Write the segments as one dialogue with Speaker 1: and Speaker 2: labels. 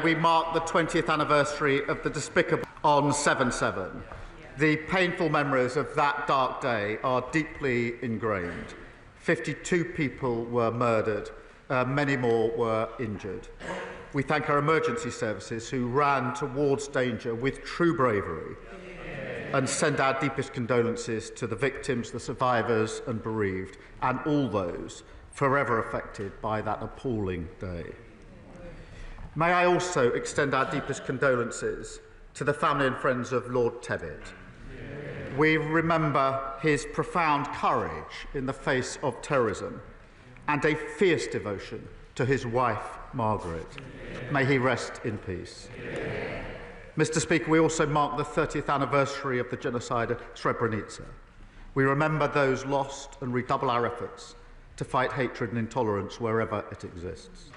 Speaker 1: We mark the 20th anniversary of the despicable on 7/7. The painful memories of that dark day are deeply ingrained. 52 people were murdered, many more were injured. We thank our emergency services who ran towards danger with true bravery and send our deepest condolences to the victims, the survivors and bereaved, and all those forever affected by that appalling day. May I also extend our deepest condolences to the family and friends of Lord Tevitt. We remember his profound courage in the face of terrorism and a fierce devotion to his wife, Margaret. May he rest in peace. Mr. Speaker, we also mark the 30th anniversary of the genocide at Srebrenica. We remember those lost and redouble our efforts to fight hatred and intolerance wherever it exists.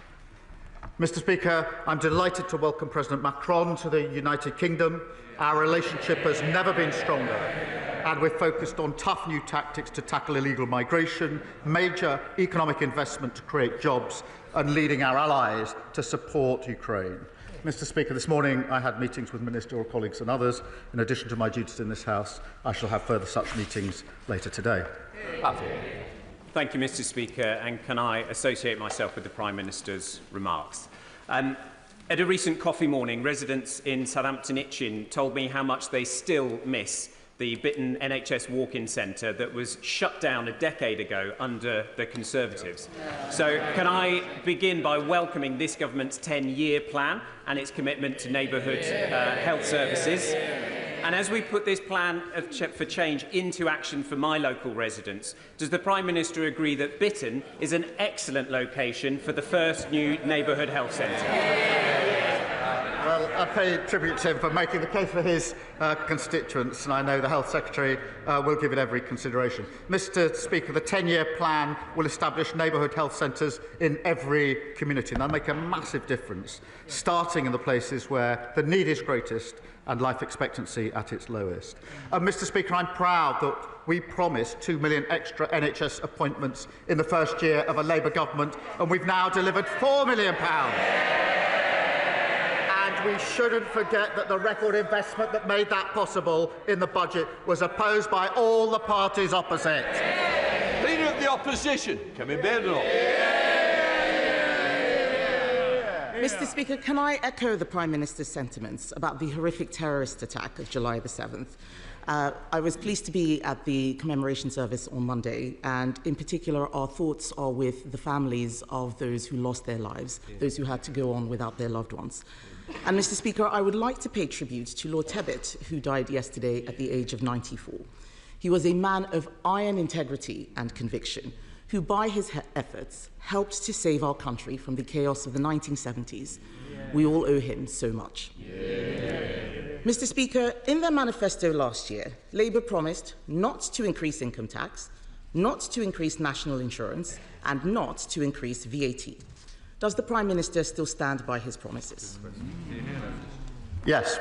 Speaker 1: Mr. Speaker, I'm delighted to welcome President Macron to the United Kingdom. Our relationship has never been stronger, and we're focused on tough new tactics to tackle illegal migration, major economic investment to create jobs, and leading our allies to support Ukraine. Mr. Speaker, this morning I had meetings with ministerial colleagues and others. In addition to my duties in this House, I shall have further such meetings later today.
Speaker 2: Thank you, Mr. Speaker, and can I associate myself with the Prime Minister's remarks? At a recent coffee morning, residents in Southampton Itchen told me how much they still miss the Bitton NHS walk-in centre that was shut down a decade ago under the Conservatives. So can I begin by welcoming this government's 10-year plan and its commitment to neighbourhood health services. And as we put this plan for change into action for my local residents, does the Prime Minister agree that Bitton is an excellent location for the first new neighbourhood health centre?
Speaker 1: Well, I pay tribute to him for making the case for his constituents, and I know the Health Secretary will give it every consideration. Mr. Speaker, the 10-year plan will establish neighbourhood health centres in every community, and that'll make a massive difference, starting in the places where the need is greatest and life expectancy at its lowest. Mr. Speaker, I'm proud that we promised 2 million extra NHS appointments in the first year of a Labour government, and we've now delivered £4 million. We shouldn't forget that the record investment that made that possible in the budget was opposed by all the parties opposite.
Speaker 3: Leader of the Opposition,
Speaker 4: Mr. Speaker, can I echo the Prime Minister's sentiments about the horrific terrorist attack of July the 7th? I was pleased to be at the commemoration service on Monday, and in particular our thoughts are with the families of those who lost their lives, those who had to go on without their loved ones. And Mr. Speaker, I would like to pay tribute to Lord Tevitt, who died yesterday at the age of 94. He was a man of iron integrity and conviction, who by his efforts helped to save our country from the chaos of the 1970s. We all owe him so much. Mr. Speaker, in their manifesto last year, Labour promised not to increase income tax, not to increase national insurance, and not to increase VAT. Does the Prime Minister still stand by his promises?
Speaker 1: Yes.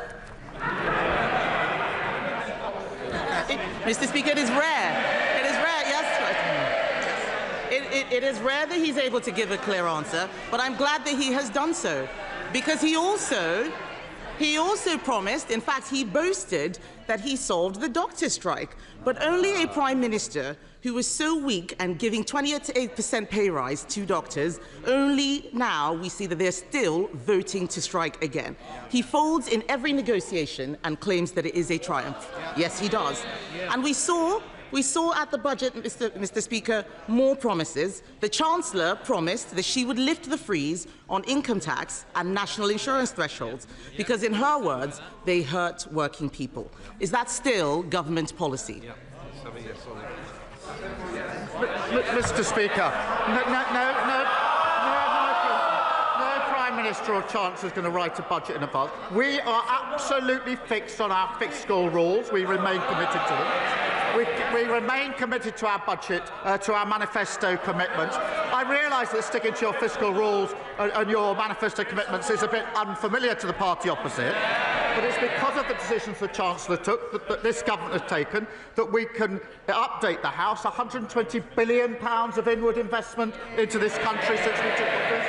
Speaker 4: Mr. Speaker, it is rare. It is rare, yes. It is rare that he's able to give a clear answer, but I'm glad that he has done so, because he also promised, in fact, he boasted that he solved the doctor strike. But only a Prime Minister who was so weak and giving 28% pay rise to doctors, only now we see that they're still voting to strike again. He folds in every negotiation and claims that it is a triumph. Yes, he does. And we saw at the budget, Mr. Speaker, more promises. The Chancellor promised that she would lift the freeze on income tax and national insurance thresholds, because in her words, they hurt working people. Is that still government policy?
Speaker 1: Mr. Speaker, no Prime Minister or Chancellor is going to write a budget in advance. We are absolutely fixed on our fiscal rules. We remain committed to them. We remain committed to our budget, to our manifesto commitments. I realise that sticking to your fiscal rules and your manifesto commitments is a bit unfamiliar to the party opposite, but it's because of the decisions the Chancellor took, that this government has taken, that we can update the House. £120 billion of inward investment into this country since we took office.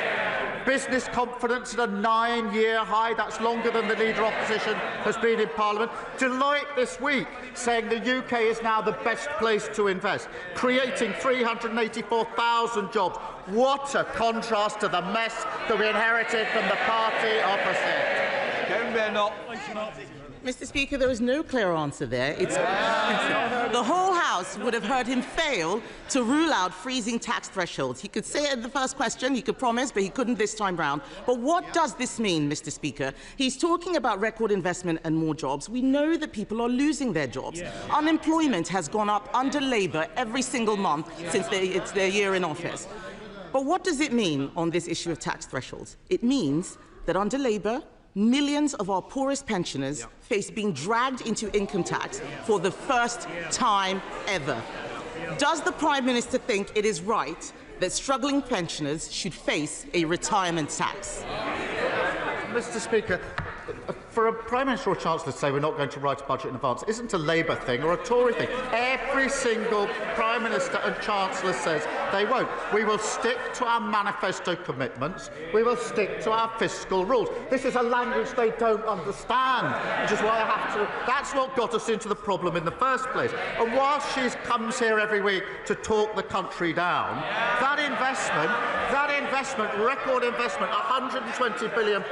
Speaker 1: Business confidence at a 9-year high. That's longer than the Leader of Opposition has been in Parliament. Deloitte this week saying the UK is now the best place to invest, creating 384,000 jobs. What a contrast to the mess that we inherited from the party opposite.
Speaker 4: Mr. Speaker, there is no clear answer there. The whole House would have heard him fail to rule out freezing tax thresholds. He could say it in the first question, he could promise, but he couldn't this time round. But what does this mean, Mr. Speaker? He's talking about record investment and more jobs. We know that people are losing their jobs. Unemployment has gone up under Labour every single month since it's their year in office. But what does it mean on this issue of tax thresholds? It means that under Labour, millions of our poorest pensioners face being dragged into income tax for the first time ever. Does the Prime Minister think it is right that struggling pensioners should face a retirement tax?
Speaker 1: Mr. Speaker, for a Prime Minister or Chancellor to say we're not going to write a budget in advance isn't a Labour thing or a Tory thing. Every single Prime Minister and Chancellor says they won't. We will stick to our manifesto commitments. We will stick to our fiscal rules. This is a language they don't understand, which is why I have to... That's what got us into the problem in the first place. And while she comes here every week to talk the country down, that investment, record investment, £120 billion,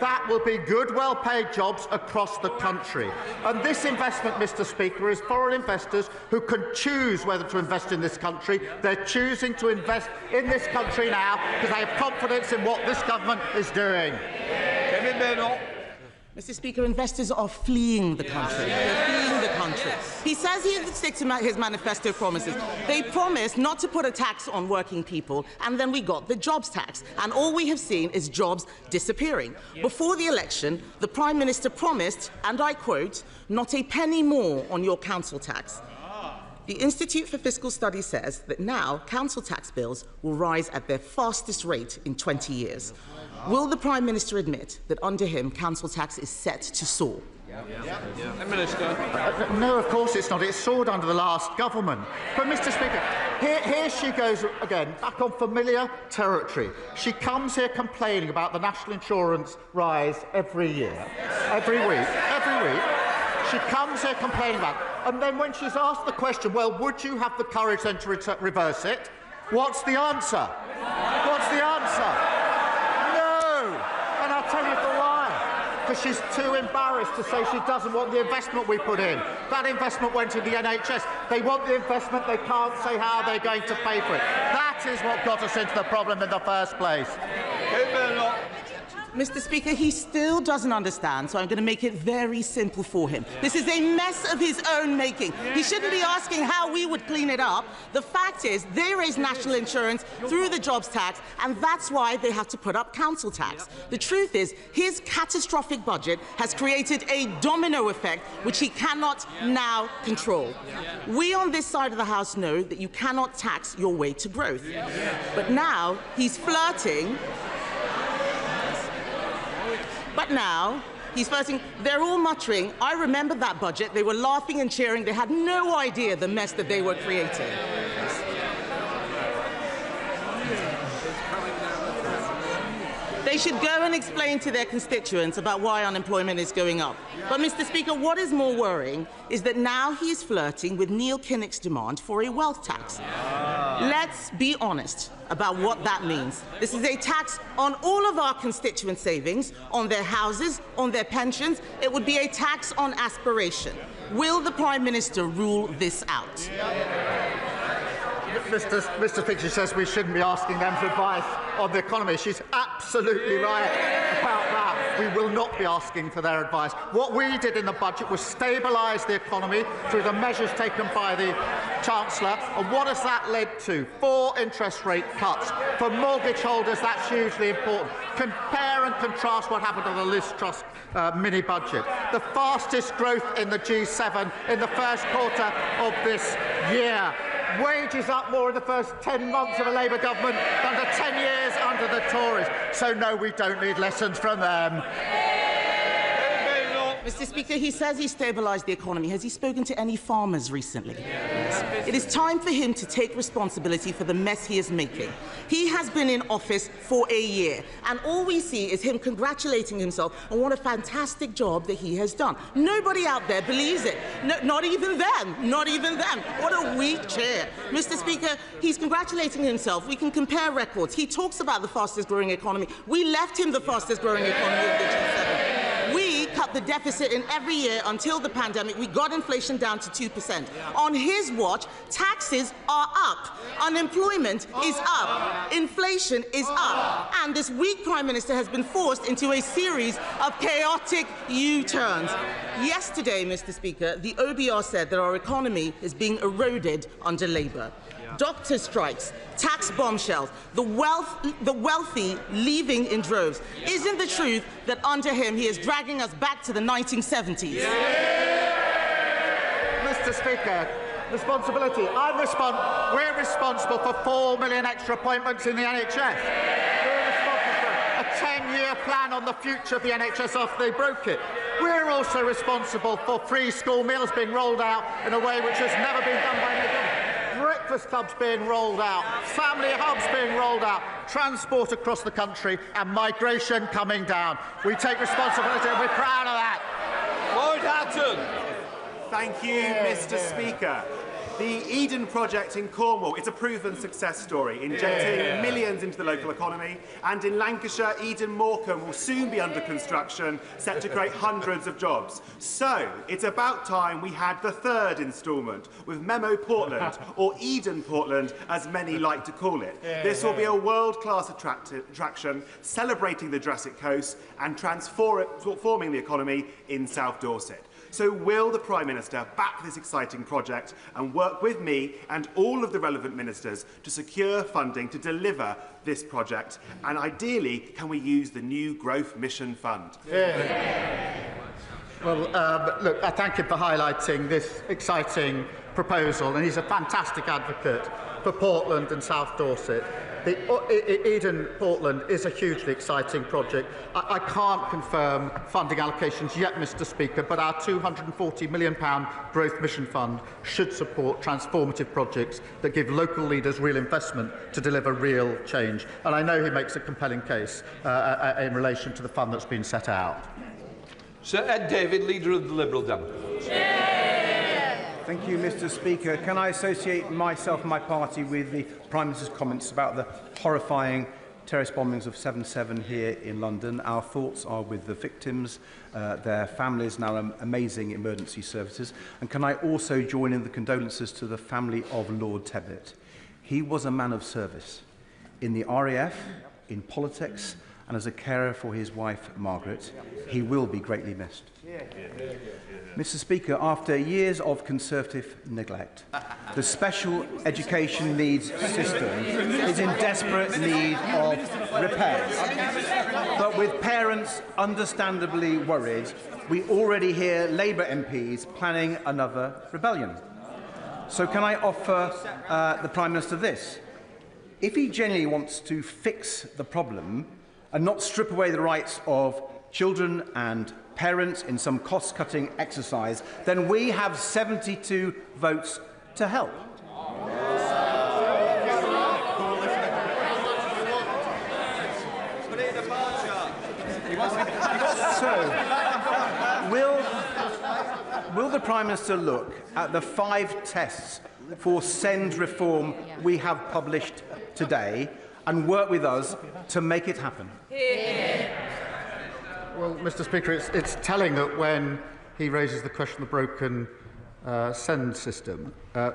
Speaker 1: that will be good, well-paid jobs across the country. And this investment, Mr. Speaker, is foreign investors who can choose whether to invest in this country. They're choosing to invest in this country now because they have confidence in what this government is doing.
Speaker 4: Mr. Speaker, investors are fleeing the country. They're fleeing the country. He says he sticks to his manifesto promises. They promised not to put a tax on working people, and then we got the jobs tax. And all we have seen is jobs disappearing. Before the election, the Prime Minister promised, and I quote, "not a penny more on your council tax." The Institute for Fiscal Studies says that now council tax bills will rise at their fastest rate in 20 years. Will the Prime Minister admit that under him council tax is set to soar?
Speaker 1: No, of course it's not. It soared under the last government. But, Mr. Speaker, here she goes again, back on familiar territory. She comes here complaining about the national insurance rise every year, every week. She comes here complaining about it. And then when she's asked the question, well, would you have the courage then to reverse it? What's the answer? What's the answer? No! And I'll tell you for why. Because she's too embarrassed to say she doesn't want the investment we put in. That investment went to the NHS. They want the investment, they can't say how they're going to pay for it. That is what got us into the problem in the first place.
Speaker 4: Mr. Speaker, he still doesn't understand, so I'm going to make it very simple for him. This is a mess of his own making. He shouldn't be asking how we would clean it up. The fact is, they raise national insurance through the jobs tax, and that's why they have to put up council tax. The truth is, his catastrophic budget has created a domino effect which he cannot now control. We on this side of the House know that you cannot tax your way to growth. But now he's flirting. They're all muttering, I remember that budget. They were laughing and cheering. They had no idea the mess that they were creating. They should go and explain to their constituents about why unemployment is going up. But, Mr. Speaker, what is more worrying is that now he is flirting with Neil Kinnock's demand for a wealth tax. Let's be honest about what that means. This is a tax on all of our constituent savings, on their houses, on their pensions. It would be a tax on aspiration. Will the Prime Minister rule this out?
Speaker 1: Mr. Speaker says we shouldn't be asking them for advice on the economy. She's absolutely right about that. We will not be asking for their advice. What we did in the budget was stabilise the economy through the measures taken by the Chancellor. And what has that led to? 4 interest rate cuts. For mortgage holders, that's hugely important. Compare and contrast what happened to the Liz Truss mini-budget. The fastest growth in the G7 in the first quarter of this year. Wages up more in the first 10 months of a Labour government than the 10 years under the Tories. So, no, we don't need lessons from them.
Speaker 4: Mr. Speaker, he says he stabilised the economy. Has he spoken to any farmers recently? Yes. It is time for him to take responsibility for the mess he is making. He has been in office for a year, and all we see is him congratulating himself on what a fantastic job that he has done. Nobody out there believes it. No, not even them. Not even them. What a weak chair. Mr. Speaker, he's congratulating himself. We can compare records. He talks about the fastest growing economy. We left him the fastest growing economy of the G7. We cut the deficit in every year until the pandemic. We got inflation down to 2%. On his watch, taxes are up. Unemployment is up. Inflation is up. And this weak Prime Minister has been forced into a series of chaotic U-turns. Yesterday, Mr. Speaker, the OBR said that our economy is being eroded under Labour. Doctor strikes, tax bombshells, the wealthy leaving in droves. Isn't the truth that under him he is dragging us back to the 1970s?
Speaker 1: Yeah. Mr. Speaker, responsibility. We're responsible for 4 million extra appointments in the NHS. We're responsible for a 10-year plan on the future of the NHS after they broke it. We're also responsible for free school meals being rolled out in a way which has never been done by any government. Breakfast clubs being rolled out, family hubs being rolled out, transport across the country, and migration coming down. We take responsibility and we're proud of that.
Speaker 3: Lord Hatton.
Speaker 5: Thank you, Mr. Speaker. The Eden project in Cornwall is a proven success story, injecting millions into the local economy. And in Lancashire, Eden Morecambe will soon be under construction, set to create hundreds of jobs. So it's about time we had the third instalment with Memo Portland, or Eden Portland, as many like to call it. This will be a world-class attraction, celebrating the Jurassic Coast and transforming the economy in South Dorset. So will the Prime Minister back this exciting project and work with me and all of the relevant ministers to secure funding to deliver this project? And ideally, can we use the new Growth Mission Fund?
Speaker 1: Well, look, I thank him for highlighting this exciting proposal, and he's a fantastic advocate for Portland and South Dorset. The Eden Portland is a hugely exciting project. I can't confirm funding allocations yet, Mr. Speaker, but our £240 million Growth Mission Fund should support transformative projects that give local leaders real investment to deliver real change. And I know he makes a compelling case in relation to the fund that's been set out.
Speaker 3: Sir Ed David, Leader of the Liberal Democrats.
Speaker 6: Thank you, Mr. Speaker. Can I associate myself and my party with the Prime Minister's comments about the horrifying terrorist bombings of 7/7 here in London? Our thoughts are with the victims, their families and our amazing emergency services. And can I also join in the condolences to the family of Lord Tebbit? He was a man of service in the RAF, in politics, and as a carer for his wife, Margaret. He will be greatly missed. Mr. Speaker, after years of Conservative neglect, the special education needs system is in desperate need of repairs. But with parents understandably worried, we already hear Labour MPs planning another rebellion. So can I offer the Prime Minister this? If he genuinely wants to fix the problem and not strip away the rights of children and parents in some cost-cutting exercise, then we have 72 votes to help. So, will the Prime Minister look at the 5 tests for SEND reform we have published today and work with us to make it happen?
Speaker 1: Well, Mr. Speaker, it's telling that when he raises the question of the broken SEND system,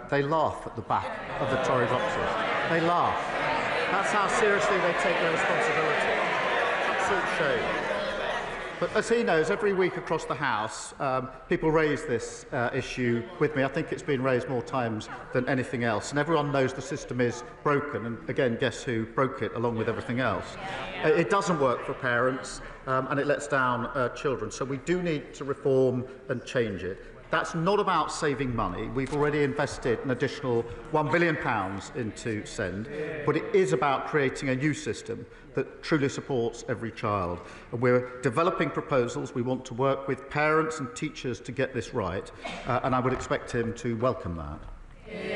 Speaker 1: they laugh at the back of the Tory boxes. They laugh. That's how seriously they take their responsibility. Absolute shame. But as he knows, every week across the House, people raise this issue with me. I think it's been raised more times than anything else. And everyone knows the system is broken. And again, guess who broke it along with everything else? It doesn't work for parents, and it lets down children. So we do need to reform and change it. That's not about saving money. We've already invested an additional £1 billion into SEND, but it is about creating a new system that truly supports every child. And we're developing proposals. We want to work with parents and teachers to get this right, and I would expect him to welcome that.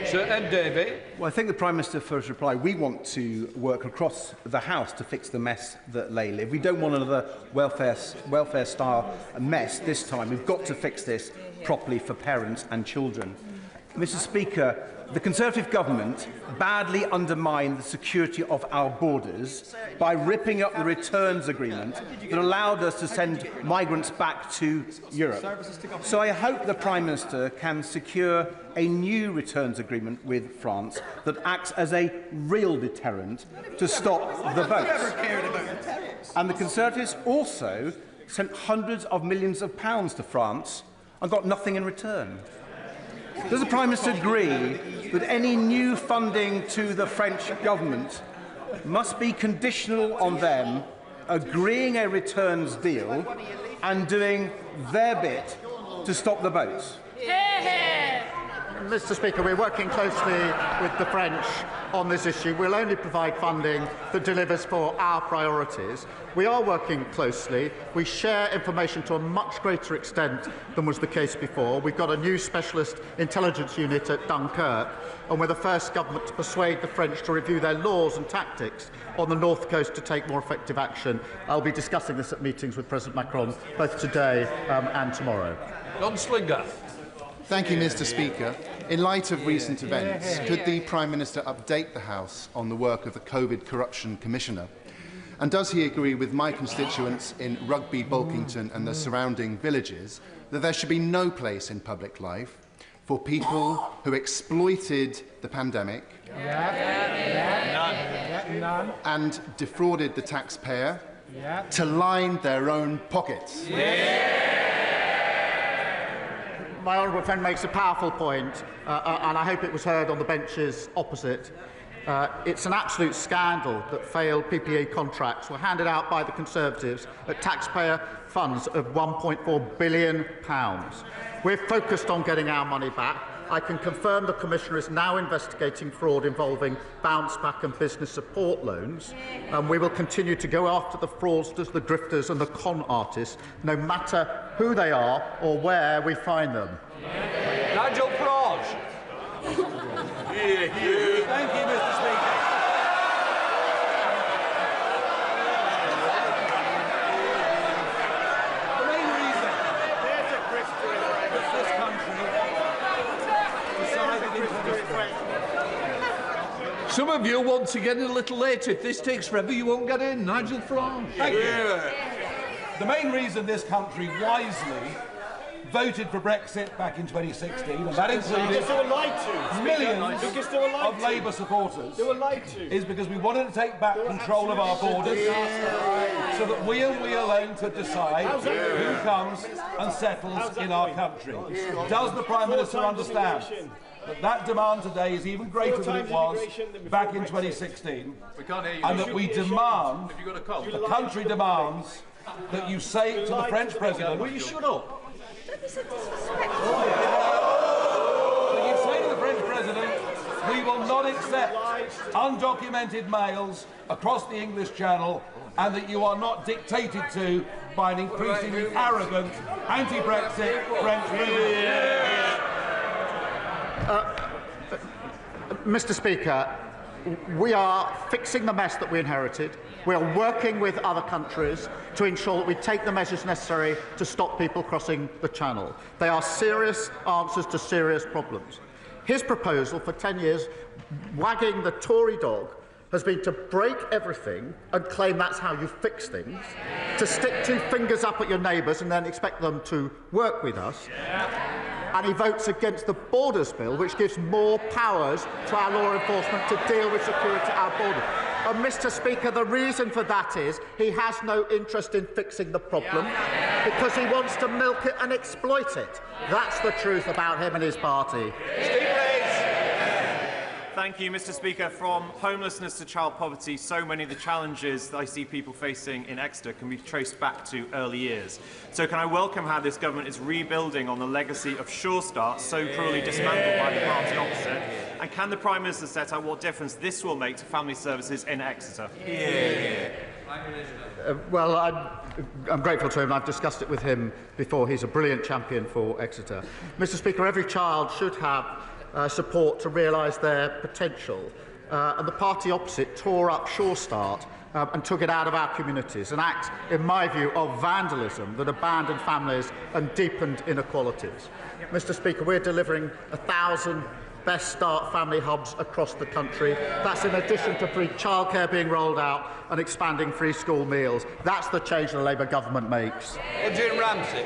Speaker 3: Sir Ed Davey.
Speaker 6: Well, I thank the Prime Minister for his reply. We want to work across the House to fix the mess that lay live. We don't want another welfare-style mess this time. We've got to fix this properly for parents and children. Mr. Speaker, the Conservative government badly undermined the security of our borders by ripping up the returns agreement that allowed us to send migrants back to Europe. So I hope the Prime Minister can secure a new returns agreement with France that acts as a real deterrent to stop the votes. And the Conservatives also sent hundreds of millions of pounds to France and got nothing in return. Does the Prime Minister agree that any new funding to the French government must be conditional on them agreeing a returns deal and doing their bit to stop the votes?
Speaker 1: Mr. Speaker, we're working closely with the French on this issue. We'll only provide funding that delivers for our priorities. We are working closely. We share information to a much greater extent than was the case before. We've got a new specialist intelligence unit at Dunkirk, and we're the first government to persuade the French to review their laws and tactics on the North Coast to take more effective action. I'll be discussing this at meetings with President Macron both today and tomorrow.
Speaker 3: Don Slinger.
Speaker 7: Thank you, Mr. Speaker. In light of recent events, could the Prime Minister update the House on the work of the COVID Corruption Commissioner? And does he agree with my constituents in Rugby, Bulkington and the surrounding villages that there should be no place in public life for people who exploited the pandemic and defrauded the taxpayer to line their own pockets?
Speaker 1: My honourable friend makes a powerful point, and I hope it was heard on the benches opposite. It's an absolute scandal that failed PPE contracts were handed out by the Conservatives at taxpayer funds of £1.4 billion. We're focused on getting our money back. I can confirm the Commissioner is now investigating fraud involving bounce back and business support loans, and we will continue to go after the fraudsters, the grifters and the con artists, no matter who they are or where we find them.
Speaker 3: Nigel Farage. Thank you, Mr. Speaker. The main reason that this country decided into this way. Some of you want to get in a little later. If this takes forever, you won't get in. Nigel Farage.
Speaker 8: Thank you. The main reason this country wisely voted for Brexit back in 2016, and that included millions of Labour supporters, is because we wanted to take back control of our borders so that we and we alone could decide who comes and settles in our country. Does the Prime Minister understand that that demand today is even greater than it was back in 2016, and that we demand, the country demands, that you say to the French President, will you shut up?
Speaker 9: Don't be so disrespectful.
Speaker 8: That you say to the French President, we will not accept undocumented males across the English Channel, and that you are not dictated to by an increasingly arrogant anti-Brexit French President.
Speaker 1: Mr. Speaker, we are fixing the mess that we inherited. We are working with other countries to ensure that we take the measures necessary to stop people crossing the Channel. They are serious answers to serious problems. His proposal for 10 years, wagging the Tory dog, has been to break everything and claim that's how you fix things, to stick two fingers up at your neighbours and then expect them to work with us. And he votes against the Borders Bill, which gives more powers to our law enforcement to deal with security at our borders. And, Mr. Speaker, the reason for that is he has no interest in fixing the problem because he wants to milk it and exploit it. That's the truth about him and his party.
Speaker 5: Thank you, Mr. Speaker. From homelessness to child poverty, so many of the challenges that I see people facing in Exeter can be traced back to early years. So can I welcome how this government is rebuilding on the legacy of Sure Start, so cruelly dismantled by the party opposite? And can the Prime Minister set out what difference this will make to family services in Exeter?
Speaker 1: Well, I'm grateful to him. I've discussed it with him before. He's a brilliant champion for Exeter. Mr. Speaker, every child should have support to realise their potential. And the party opposite tore up Sure Start and took it out of our communities, an act, in my view, of vandalism that abandoned families and deepened inequalities. Mr. Speaker, we're delivering 1,000 Best Start family hubs across the country. That's in addition to free childcare being rolled out and expanding free school meals. That's the change the Labour government makes.
Speaker 3: Jim Ramsey.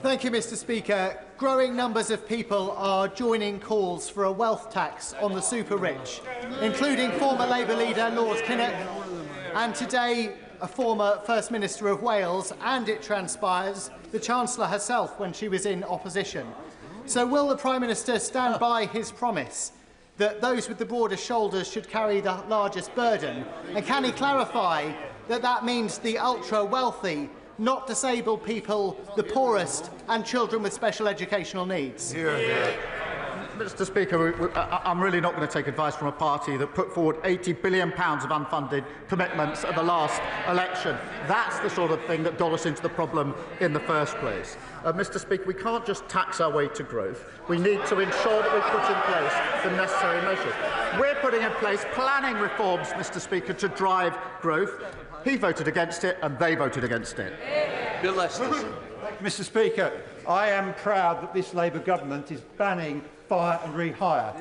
Speaker 10: Thank you, Mr. Speaker. Growing numbers of people are joining calls for a wealth tax on the super rich, including former Labour leader Lord Kinnock and today a former First Minister of Wales, and it transpires the Chancellor herself when she was in opposition. So will the Prime Minister stand by his promise that those with the broadest shoulders should carry the largest burden? And can he clarify that that means the ultra-wealthy, not disabled people, the poorest and children with special educational needs?
Speaker 1: Mr. Speaker, I'm really not going to take advice from a party that put forward £80 billion of unfunded commitments at the last election. That's the sort of thing that got us into the problem in the first place. Mr. Speaker, we can't just tax our way to growth. We need to ensure that we put in place the necessary measures. We're putting in place planning reforms, Mr. Speaker, to drive growth. He voted against it and they voted against it.
Speaker 3: Bill Lester.
Speaker 6: Mr. Speaker, I am proud that this Labour government is banning fire and rehire.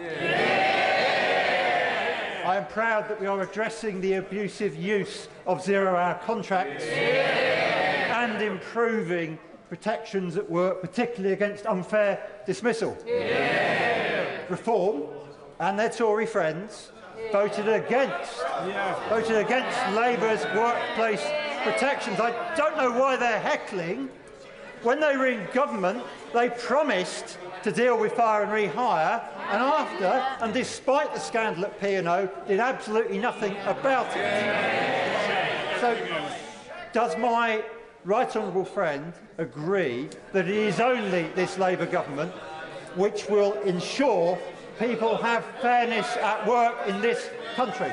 Speaker 6: I am proud that we are addressing the abusive use of zero-hour contracts and improving protections at work, particularly against unfair dismissal. Reform and their Tory friends voted against Labour's workplace protections. I don't know why they're heckling. When they were in government, they promised to deal with fire and rehire, and after, and despite the scandal at P&O, did absolutely nothing about it. So, does my right honourable friend agree that it is only this Labour government which will ensure people have fairness at work in this country?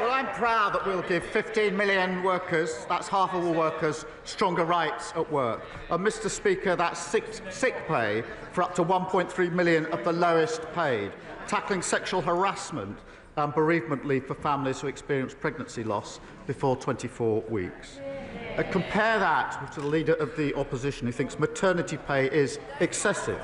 Speaker 1: Well, I'm proud that we'll give 15 million workers, that's half of all workers, stronger rights at work. And Mr. Speaker, that's sick pay for up to 1.3 million of the lowest paid, tackling sexual harassment and bereavement leave for families who experience pregnancy loss before 24 weeks. Compare that to the Leader of the Opposition who thinks maternity pay is excessive.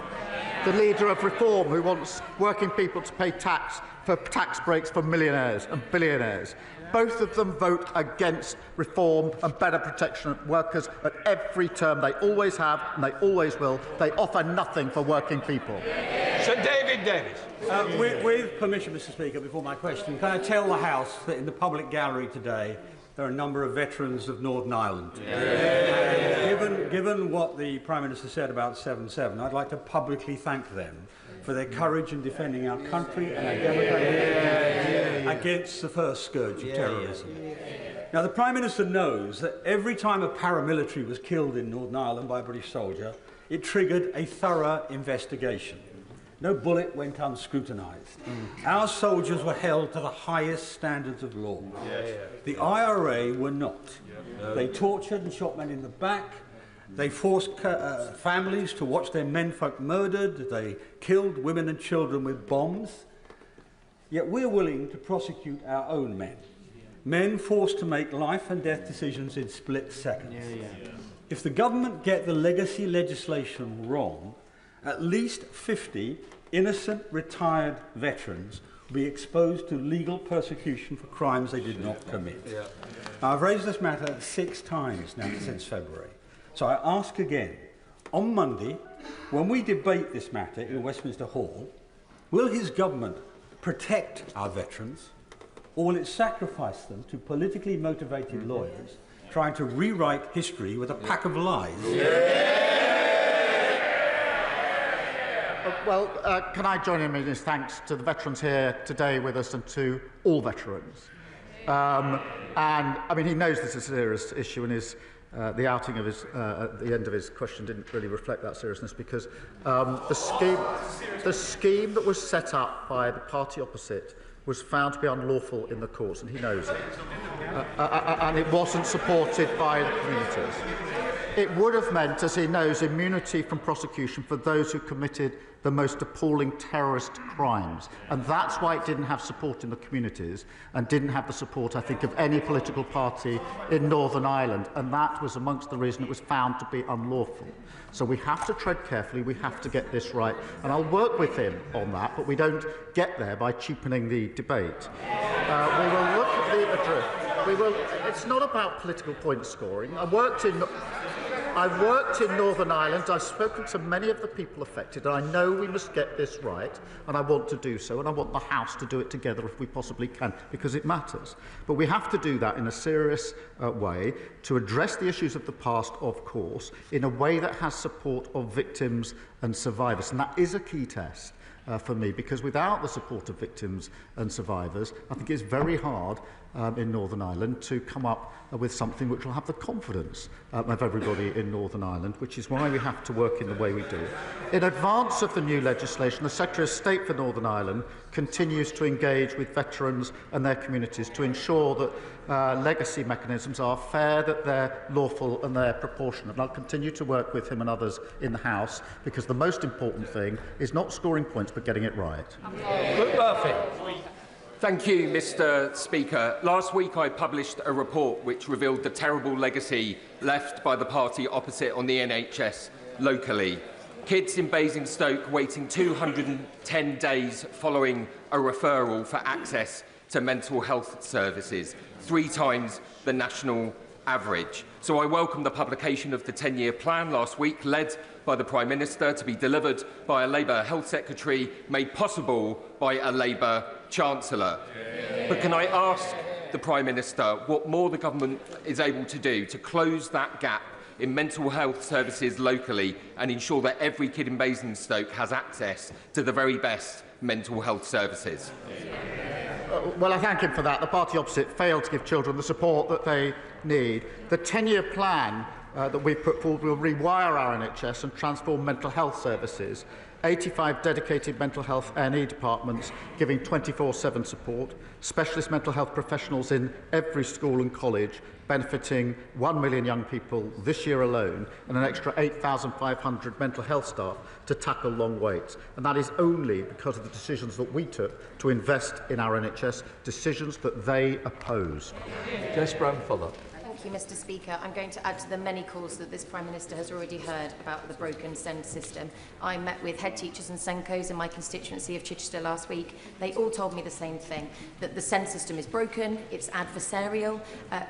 Speaker 1: The Leader of Reform who wants working people to pay tax for tax breaks for millionaires and billionaires. Both of them vote against reform and better protection of workers at every term. They always have and they always will. They offer nothing for working people.
Speaker 3: Sir David Davis.
Speaker 11: With permission, Mr. Speaker, before my question, can I tell the House that in the public gallery today there are a number of veterans of Northern Ireland. Given what the Prime Minister said about 7/7, I'd like to publicly thank them for their courage in defending our country and our democracy against the first scourge of terrorism. Now, the Prime Minister knows that every time a paramilitary was killed in Northern Ireland by a British soldier, it triggered a thorough investigation. No bullet went unscrutinised. Our soldiers were held to the highest standards of law. The IRA were not. They tortured and shot men in the back. They forced families to watch their menfolk murdered. They killed women and children with bombs. Yet we're willing to prosecute our own men. Men forced to make life and death decisions in split seconds. If the government get the legacy legislation wrong, at least 50 innocent retired veterans will be exposed to legal persecution for crimes they did not commit. Now, I've raised this matter 6 times now since February. So I ask again, on Monday, when we debate this matter in Westminster Hall, will his government protect our veterans, or will it sacrifice them to politically motivated lawyers trying to rewrite history with a pack of lies?
Speaker 1: Can I join him in his thanks to the veterans here today with us and to all veterans? And I mean, he knows this is a serious issue, and the outing of his at the end of his question didn't really reflect that seriousness, because the scheme that was set up by the party opposite was found to be unlawful in the courts, and he knows it. And it wasn't supported by the communities. It would have meant, as he knows, immunity from prosecution for those who committed the most appalling terrorist crimes. And that's why it didn't have support in the communities and didn't have the support, I think, of any political party in Northern Ireland. And that was amongst the reason it was found to be unlawful. So we have to tread carefully, we have to get this right. And I'll work with him on that, but we don't get there by cheapening the debate. We will look at the address. It's not about political point scoring. I worked in Northern Ireland. I've spoken to many of the people affected, and I know we must get this right, and I want to do so, and I want the House to do it together if we possibly can, because it matters. But we have to do that in a serious way, to address the issues of the past, of course, in a way that has support of victims and survivors. And that is a key test for me, because without the support of victims and survivors, I think it's very hard in Northern Ireland to come up with something which will have the confidence of everybody in Northern Ireland, which is why we have to work in the way we do. In advance of the new legislation, the Secretary of State for Northern Ireland continues to engage with veterans and their communities to ensure that legacy mechanisms are fair, that they're lawful and they're proportionate. And I'll continue to work with him and others in the House, because the most important thing is not scoring points but getting it right.
Speaker 12: Luke Murphy. Thank you, Mr. Speaker. Last week I published a report which revealed the terrible legacy left by the party opposite on the NHS locally. Kids in Basingstoke waiting 210 days following a referral for access to mental health services, 3 times the national average. So I welcome the publication of the 10-year plan last week, led by the Prime Minister, to be delivered by a Labour Health Secretary, made possible by a Labour Chancellor. But can I ask the Prime Minister what more the government is able to do to close that gap in mental health services locally and ensure that every kid in Basingstoke has access to the very best mental health services?
Speaker 1: Well, I thank him for that. The party opposite failed to give children the support that they need. The 10-year plan that we've put forward will rewire our NHS and transform mental health services. 85 dedicated mental health A&E departments giving 24/7 support, specialist mental health professionals in every school and college, benefiting 1 million young people this year alone, and an extra 8,500 mental health staff to tackle long waits. And that is only because of the decisions that we took to invest in our NHS, decisions that they opposed.
Speaker 3: Jess Brown-Fuller.
Speaker 9: Thank you, Mr. Speaker. I'm going to add to the many calls that this Prime Minister has already heard about the broken SEND system. I met with head teachers and SENCOs in my constituency of Chichester last week. They all told me the same thing, that the SEND system is broken, it's adversarial,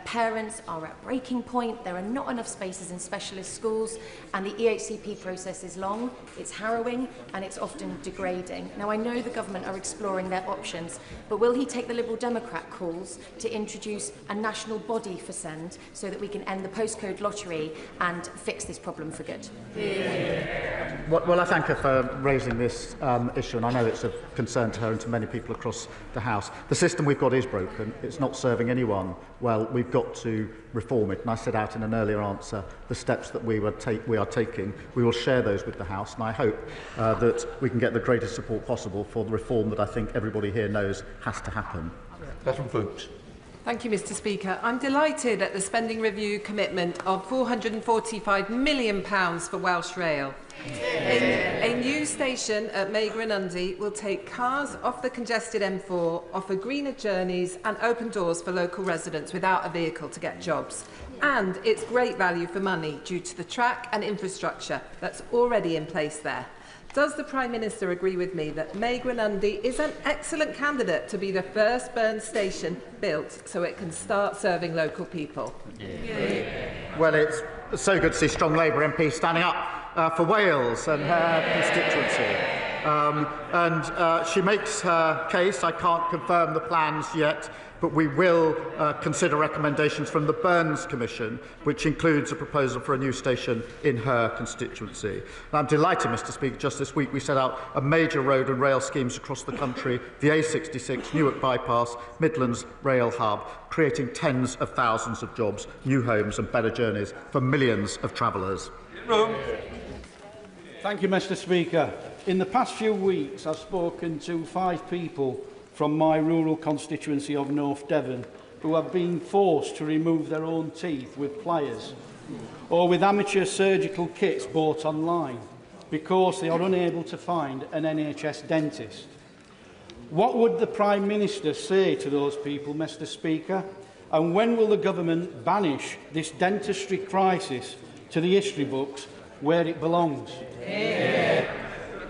Speaker 9: parents are at breaking point, there are not enough spaces in specialist schools, and the EHCP process is long, it's harrowing, and it's often degrading. Now, I know the government are exploring their options, but will he take the Liberal Democrat calls to introduce a national body for SEND so that we can end the postcode lottery and fix this problem for good?
Speaker 1: Well, I thank her for raising this issue, and I know it's of concern to her and to many people across the House. The system we've got is broken. It's not serving anyone well. We've got to reform it, and I set out in an earlier answer the steps that we are taking. We will share those with the House, and I hope that we can get the greatest support possible for the reform that I think everybody here knows has to happen.
Speaker 3: Catherine Fuchs.
Speaker 13: Thank you, Mr. Speaker. I'm delighted at the spending review commitment of £445 million for Welsh Rail. A new station at Meigran will take cars off the congested M4, offer greener journeys and open doors for local residents without a vehicle to get jobs. And it's great value for money due to the track and infrastructure that's already in place there. Does the Prime Minister agree with me that Meigran is an excellent candidate to be the first Burn station built so it can start serving local people?
Speaker 1: Well, it's so good to see strong Labour MPs standing up for Wales and her constituency. She makes her case. I can't confirm the plans yet, but we will consider recommendations from the Burns Commission, which includes a proposal for a new station in her constituency. And I'm delighted, Mr Speaker, just this week we set out a major road and rail schemes across the country, the A66, Newark Bypass, Midlands Rail Hub, creating tens of thousands of jobs, new homes and better journeys for millions of travellers.
Speaker 14: Thank you, Mr Speaker. In the past few weeks, I've spoken to 5 people from my rural constituency of North Devon who have been forced to remove their own teeth with pliers or with amateur surgical kits bought online because they are unable to find an NHS dentist. What would the Prime Minister say to those people, Mr Speaker? And when will the government banish this dentistry crisis to the history books where it belongs?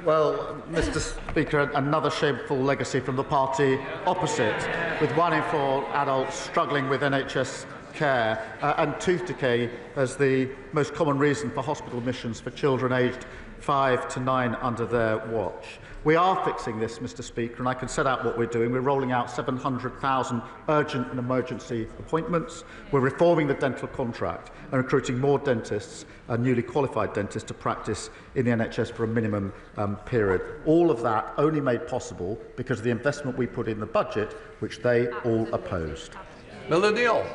Speaker 1: Well, Mr Speaker, another shameful legacy from the party opposite, with 1 in 4 adults struggling with NHS care and tooth decay as the most common reason for hospital admissions for children aged 5 to 9 under their watch. We are fixing this, Mr Speaker, and I can set out what we're doing. We're rolling out 700,000 urgent and emergency appointments. We're reforming the dental contract and recruiting more dentists and newly qualified dentists to practice in the NHS for a minimum period. All of that only made possible because of the investment we put in the budget, which they all opposed.
Speaker 3: Millennial.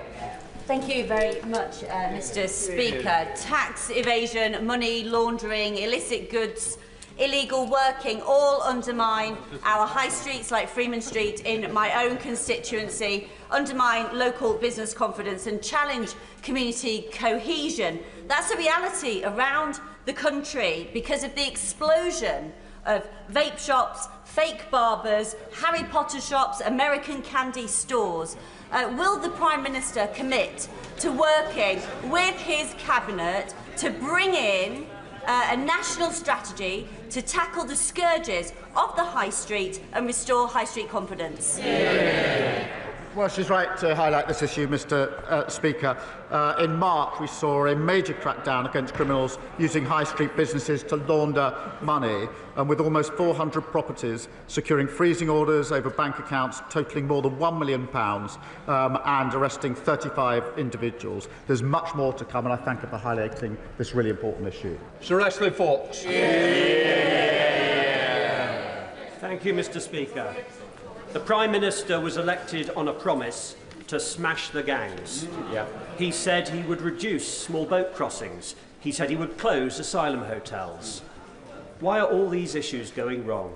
Speaker 15: Thank you very much, Mr Speaker. Tax evasion, money laundering, illicit goods, illegal working all undermine our high streets like Freeman Street in my own constituency, undermine local business confidence and challenge community cohesion. That's a reality around the country because of the explosion of vape shops, fake barbers, Harry Potter shops, American candy stores. Will the Prime Minister commit to working with his Cabinet to bring in a national strategy to tackle the scourges of the High Street and restore High Street confidence?
Speaker 1: Well, she's right to highlight this issue, Mr Speaker. In March, we saw a major crackdown against criminals using high street businesses to launder money, and with almost 400 properties securing freezing orders over bank accounts totalling more than £1 million and arresting 35 individuals. There's much more to come, and I thank her for highlighting this really important issue.
Speaker 3: Sir Ashley Fox.
Speaker 16: Thank you, Mr Speaker. The Prime Minister was elected on a promise to smash the gangs. He said he would reduce small boat crossings. He said he would close asylum hotels. Why are all these issues going wrong?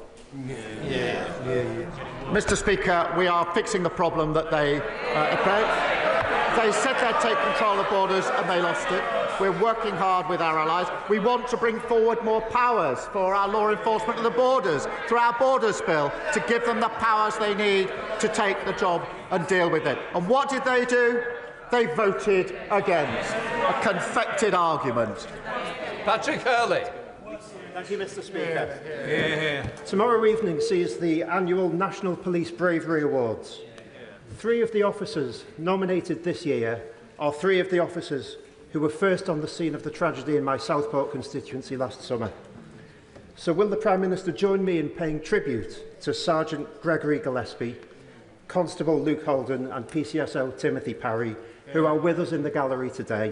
Speaker 1: Mr Speaker, we are fixing the problem that they They said they'd take control of borders and they lost it. We're working hard with our allies. We want to bring forward more powers for our law enforcement of the borders through our Borders Bill to give them the powers they need to take the job and deal with it. And what did they do? They voted against. A confected argument.
Speaker 3: Patrick Hurley.
Speaker 17: Thank you, Mr Speaker. Tomorrow evening sees the annual National Police Bravery Awards. 3 of the officers nominated this year are 3 of the officers who were first on the scene of the tragedy in my Southport constituency last summer. So will the Prime Minister join me in paying tribute to Sergeant Gregory Gillespie, Constable Luke Holden and PCSO Timothy Parry, who are with us in the gallery today,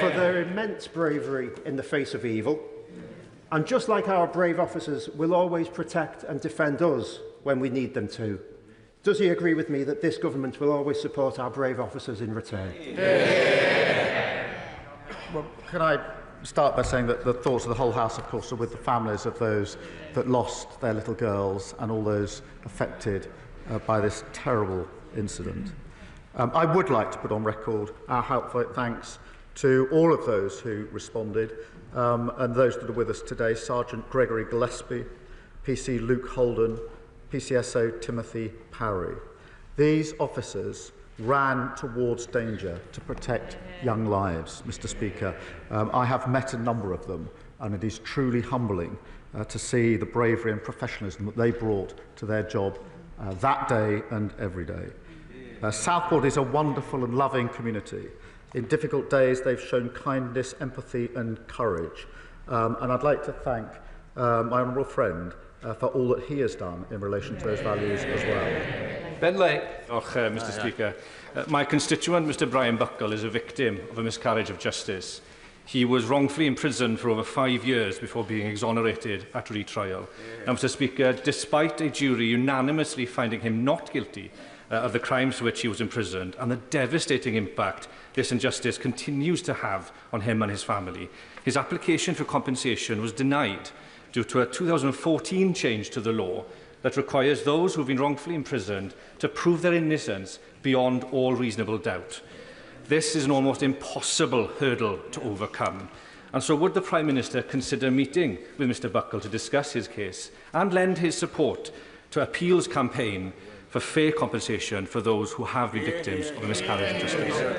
Speaker 17: for their immense bravery in the face of evil. And just like our brave officers will always protect and defend us when we need them to, does he agree with me that this government will always support our brave officers in return?
Speaker 1: Well, can I start by saying that the thoughts of the whole House, of course, are with the families of those that lost their little girls and all those affected by this terrible incident. I would like to put on record our heartfelt thanks to all of those who responded and those that are with us today, Sergeant Gregory Gillespie, PC Luke Holden, PCSO Timothy Parry. These officers ran towards danger to protect young lives, Mr Speaker. I have met a number of them, and it is truly humbling to see the bravery and professionalism that they brought to their job that day and every day. Southport is a wonderful and loving community. In difficult days, they've shown kindness, empathy and courage. And I'd like to thank my honourable friend for all that he has done in relation to those values as well.
Speaker 8: Ben Lake.
Speaker 18: Mr. Speaker. My constituent, Mr. Brian Buckle, is a victim of a miscarriage of justice. He was wrongfully imprisoned for over 5 years before being exonerated at retrial. Now, Mr. Speaker, despite a jury unanimously finding him not guilty of the crimes for which he was imprisoned and the devastating impact this injustice continues to have on him and his family, his application for compensation was denied due to a 2014 change to the law that requires those who have been wrongfully imprisoned to prove their innocence beyond all reasonable doubt. This is an almost impossible hurdle to overcome. And so would the Prime Minister consider meeting with Mr Buckle to discuss his case and lend his support to appeals campaign for fair compensation for those who have been victims of a miscarriage of justice?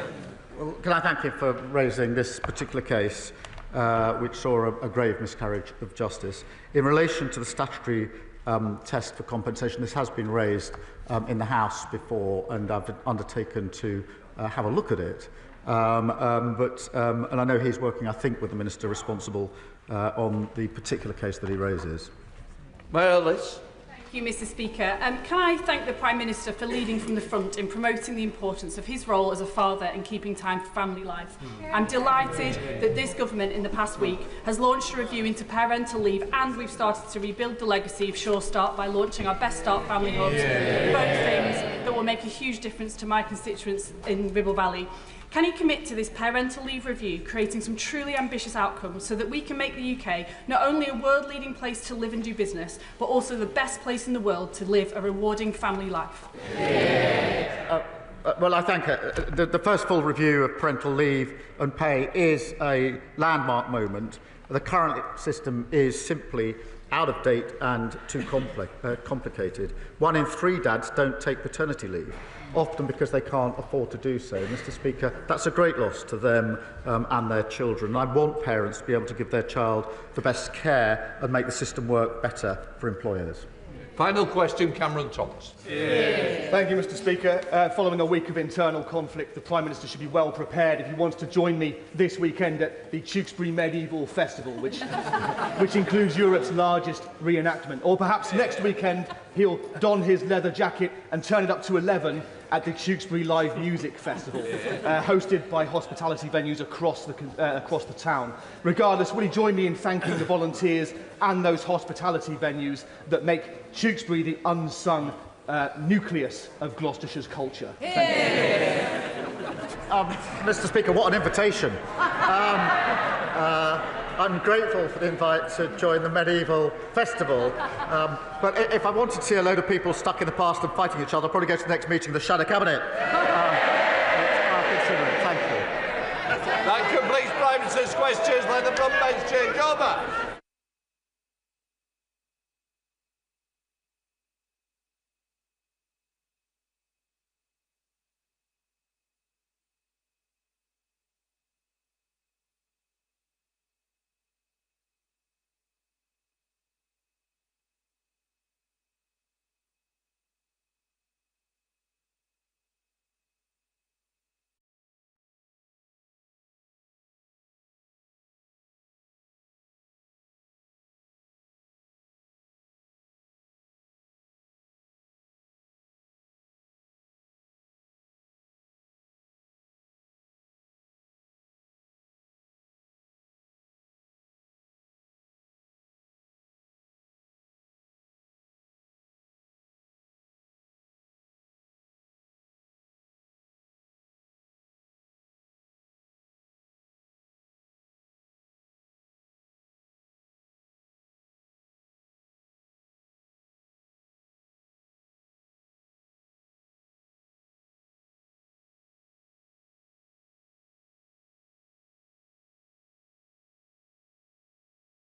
Speaker 1: Well, can I thank you for raising this particular case, which saw a grave miscarriage of justice. In relation to the statutory test for compensation, this has been raised in the House before, and I've undertaken to have a look at it. And I know he's working, I think, with the Minister responsible on the particular case that he raises.
Speaker 8: Well, let's...
Speaker 19: Thank you, Mr Speaker. Can I thank the Prime Minister for leading from the front in promoting the importance of his role as a father in keeping time for family life. I'm delighted that this government in the past week has launched a review into parental leave, and we've started to rebuild the legacy of Sure Start by launching our Best Start family hubs, both things that will make a huge difference to my constituents in Ribble Valley. Can you commit to this parental leave review, creating some truly ambitious outcomes so that we can make the UK not only a world-leading place to live and do business, but also the best place in the world to live a rewarding family life?
Speaker 1: Well, I think the first full review of parental leave and pay is a landmark moment. The current system is simply out of date and too complicated. 1 in 3 dads don't take paternity leave, often because they can't afford to do so. Mr Speaker, that's a great loss to them and their children. I want parents to be able to give their child the best care and make the system work better for employers.
Speaker 8: Final question, Cameron Thomas.
Speaker 20: Thank you, Mr Speaker. Following a week of internal conflict, the Prime Minister should be well prepared if he wants to join me this weekend at the Tewkesbury Medieval Festival, which includes Europe's largest reenactment. Or perhaps next weekend he'll don his leather jacket and turn it up to 11 at the Tewkesbury Live Music Festival, hosted by hospitality venues across the town. Regardless, will he join me in thanking the volunteers and those hospitality venues that make Tewkesbury the unsung nucleus of Gloucestershire's culture?
Speaker 1: Mr Speaker, what an invitation. I'm grateful for the invite to join the medieval festival, but if I wanted to see a load of people stuck in the past and fighting each other, I'll probably go to the next meeting of the Shadow Cabinet. I'll consider it. Thank you.
Speaker 8: That completes Prime Minister's questions. Let the front bench change over.